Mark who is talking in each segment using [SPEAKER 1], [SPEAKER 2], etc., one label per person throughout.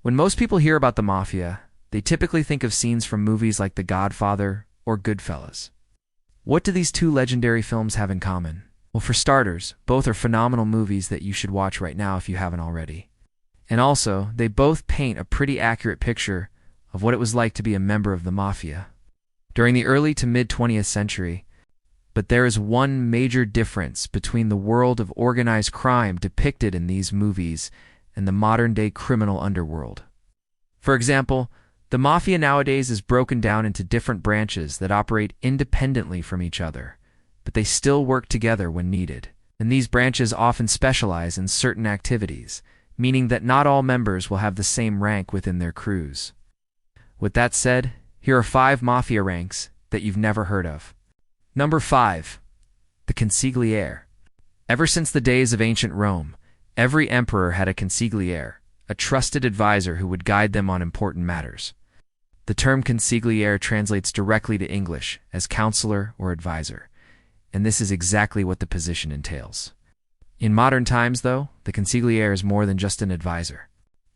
[SPEAKER 1] When most people hear about the Mafia, they typically think of scenes from movies like The Godfather or Goodfellas. What do these two legendary films have in common? Well, for starters, both are phenomenal movies that you should watch right now if you haven't already. And also, they both paint a pretty accurate picture of what it was like to be a member of the Mafia during the early to mid-20th century. But there is one major difference between the world of organized crime depicted in these movies and the modern-day criminal underworld. For example, the Mafia nowadays is broken down into different branches that operate independently from each other, but they still work together when needed. And these branches often specialize in certain activities, meaning that not all members will have the same rank within their crews. With that said, here are 5 Mafia ranks that you've never heard of. Number 5. The Consigliere. Ever since the days of ancient Rome, every emperor had a consigliere, a trusted advisor who would guide them on important matters. The term consigliere translates directly to English as counselor or advisor, and this is exactly what the position entails. In modern times, though, the consigliere is more than just an advisor.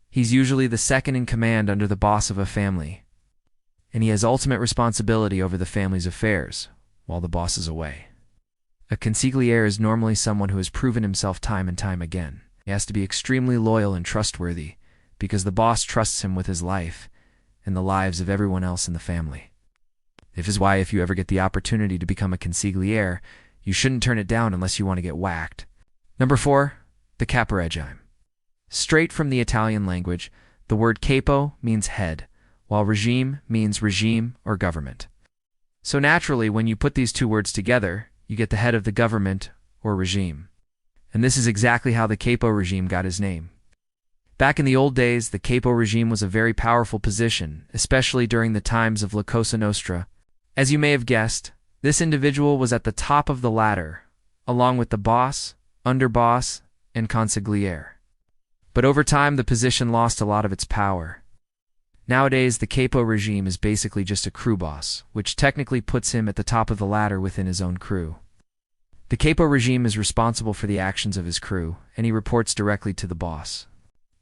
[SPEAKER 1] He's usually the second in command under the boss of a family, and he has ultimate responsibility over the family's affairs while the boss is away. A consigliere is normally someone who has proven himself time and time again. He has to be extremely loyal and trustworthy because the boss trusts him with his life and the lives of everyone else in the family. This is why if you ever get the opportunity to become a consigliere, you shouldn't turn it down unless you want to get whacked. Number 4. The Caporegime. Straight from the Italian language, the word capo means head, while regime means regime or government. So naturally, when you put these two words together, you get the head of the government or regime. And this is exactly how the capo regime got his name. Back in the old days, the capo regime was a very powerful position, especially during the times of La Cosa Nostra. As you may have guessed, this individual was at the top of the ladder, along with the boss, underboss, and consigliere. But over time, the position lost a lot of its power. Nowadays, the capo regime is basically just a crew boss, which technically puts him at the top of the ladder within his own crew. The capo regime is responsible for the actions of his crew, and he reports directly to the boss.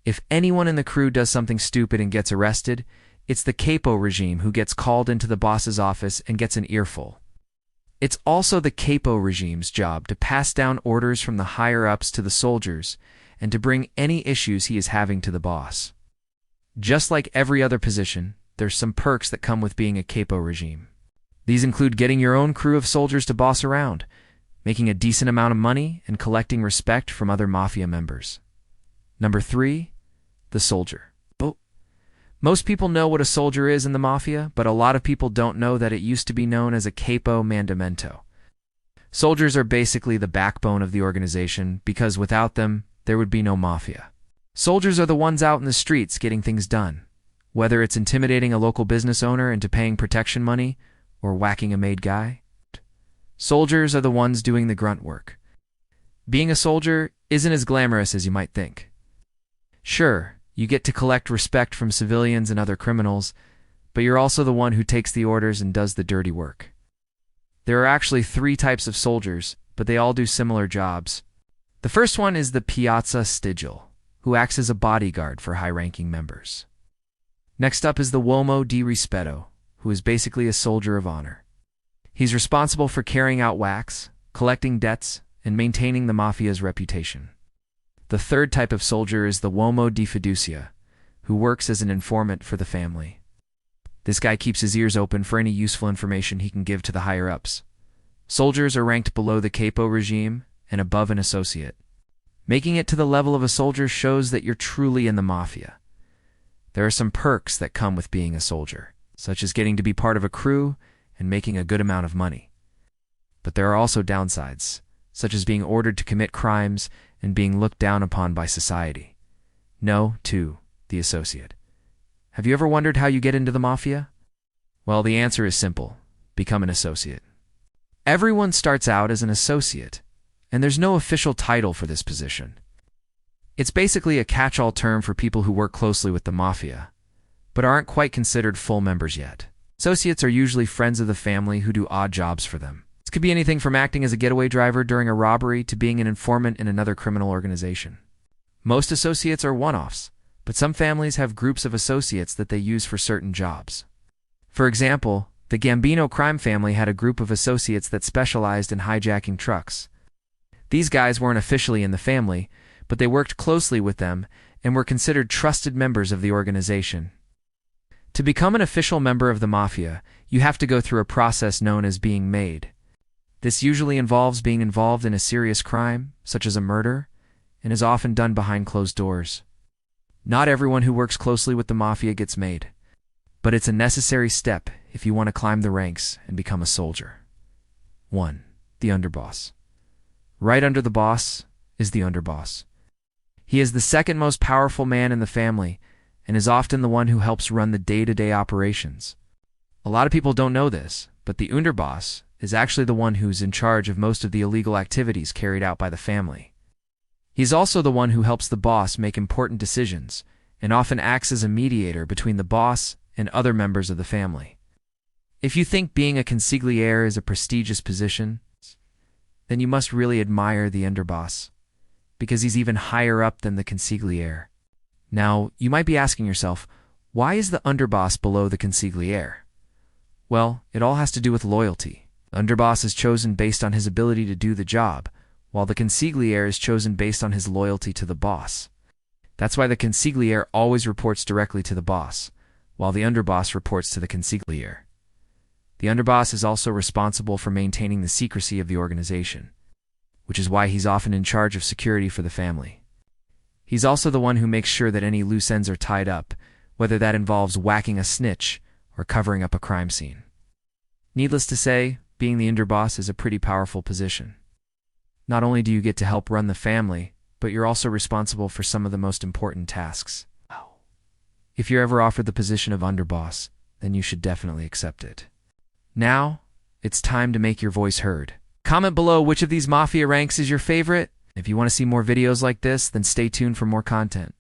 [SPEAKER 1] If anyone in the crew does something stupid and gets arrested, it's the capo regime who gets called into the boss's office and gets an earful. It's also the capo regime's job to pass down orders from the higher-ups to the soldiers and to bring any issues he is having to the boss. Just like every other position, there's some perks that come with being a capo regime. These include getting your own crew of soldiers to boss around, making a decent amount of money, and collecting respect from other Mafia members. Number 3. The Soldier. Most people know what a soldier is in the Mafia, but a lot of people don't know that it used to be known as a capo mandamento. Soldiers are basically the backbone of the organization because without them, there would be no Mafia. Soldiers are the ones out in the streets getting things done, whether it's intimidating a local business owner into paying protection money or whacking a made guy. Soldiers are the ones doing the grunt work. Being a soldier isn't as glamorous as you might think. Sure, you get to collect respect from civilians and other criminals, but you're also the one who takes the orders and does the dirty work. There are actually 3 types of soldiers, but they all do similar jobs. The first one is the Piazza Stigil, who acts as a bodyguard for high-ranking members. Next up is the Uomo di Rispetto, who is basically a soldier of honor. He's responsible for carrying out whacks, collecting debts, and maintaining the Mafia's reputation. The third type of soldier is the Uomo di Fiducia, who works as an informant for the family. This guy keeps his ears open for any useful information he can give to the higher-ups. Soldiers are ranked below the capo regime and above an associate. Making it to the level of a soldier shows that you're truly in the Mafia. There are some perks that come with being a soldier, such as getting to be part of a crew and making a good amount of money. But there are also downsides, such as being ordered to commit crimes and being looked down upon by society. No to the associate. Have you ever wondered how you get into the Mafia? Well, the answer is simple. Become an associate. Everyone starts out as an associate, and there's no official title for this position. It's basically a catch-all term for people who work closely with the Mafia, but aren't quite considered full members yet. Associates are usually friends of the family who do odd jobs for them. This could be anything from acting as a getaway driver during a robbery to being an informant in another criminal organization. Most associates are one-offs, but some families have groups of associates that they use for certain jobs. For example, the Gambino crime family had a group of associates that specialized in hijacking trucks. These guys weren't officially in the family, but they worked closely with them and were considered trusted members of the organization. To become an official member of the Mafia, you have to go through a process known as being made. This usually involves being involved in a serious crime, such as a murder, and is often done behind closed doors. Not everyone who works closely with the Mafia gets made, but it's a necessary step if you want to climb the ranks and become a soldier. 1. The underboss. Right under the boss is the underboss. He is the second most powerful man in the family and is often the one who helps run the day-to-day operations. A lot of people don't know this, but the underboss is actually the one who's in charge of most of the illegal activities carried out by the family. He's also the one who helps the boss make important decisions and often acts as a mediator between the boss and other members of the family. If you think being a consigliere is a prestigious position, then you must really admire the underboss, because he's even higher up than the consigliere. Now, you might be asking yourself, why is the underboss below the consigliere? Well, it all has to do with loyalty. The underboss is chosen based on his ability to do the job, while the consigliere is chosen based on his loyalty to the boss. That's why the consigliere always reports directly to the boss, while the underboss reports to the consigliere. The underboss is also responsible for maintaining the secrecy of the organization, which is why he's often in charge of security for the family. He's also the one who makes sure that any loose ends are tied up, whether that involves whacking a snitch or covering up a crime scene. Needless to say, being the underboss is a pretty powerful position. Not only do you get to help run the family, but you're also responsible for some of the most important tasks. If you're ever offered the position of underboss, then you should definitely accept it. Now, it's time to make your voice heard. Comment below which of these Mafia ranks is your favorite. If you want to see more videos like this, then stay tuned for more content.